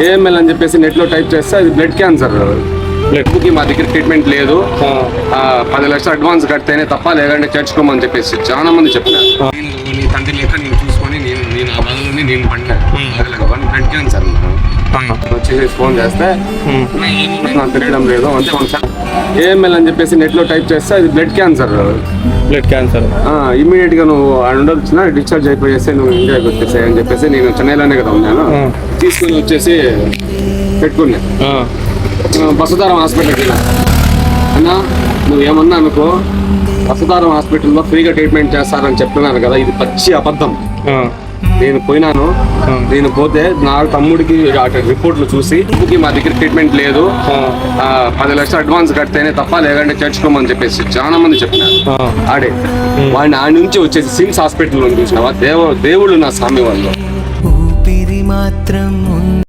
AML అని చెప్పేసి నెట్లో టైప్ చేస్తే అది బ్లడ్ క్యాన్సర్. బ్లడ్కి మా దగ్గర ట్రీట్మెంట్ లేదు, 10 లక్షలు అడ్వాన్స్ కడితేనే తప్ప, లేదంటే చేర్చుకోమని చెప్పేసి చాలా మంది చెప్పినారు. నీ తండ్రి లెక్క నేను చూసుకొని నేను ఆ బాధలోని నేను పడినా బ్లడ్ క్యాన్సర్ వచ్చేసి ఫోన్ చేస్తే నాకు తెలియడం లేదు అంటే ఒకసారి ఏఎంఎల్ అని చెప్పేసి నెట్లో టైప్ చేస్తే అది బ్లడ్ క్యాన్సర్. ఇమీడియట్ గా నువ్వు ఉండొచ్చిన డిశ్చార్జ్ అయిపోయేసి నువ్వు ఇండియాకి వచ్చేసాయి అని చెప్పేసి నేను చెన్నైలోనే కదా ఉన్నాను, తీసుకుని వచ్చేసి పెట్టుకున్నా. బసదారం హాస్పిటల్కి వెళ్ళా అన్నా, నువ్వు ఏమన్నా అనుకో, బసదారం హాస్పిటల్లో ఫ్రీగా ట్రీట్మెంట్ చేస్తారని చెప్తున్నారు కదా, ఇది పచ్చి అబద్ధం. నేను పోయినాను, నేను పోతే నా తమ్ముడికి రిపోర్ట్లు చూసి మా దగ్గర ట్రీట్మెంట్ లేదు, 10 లక్షలు అడ్వాన్స్ కడితేనే తప్ప, లేదంటే చేర్చుకోమని చెప్పేసి చాలా మంది చెప్పినారు. వాడిని ఆ నుంచి వచ్చేసి సిమ్స్ హాస్పిటల్లో చూసినావా, దేవుళ్ళు నా స్వామి వాళ్ళు. ఊపిరి మాత్రం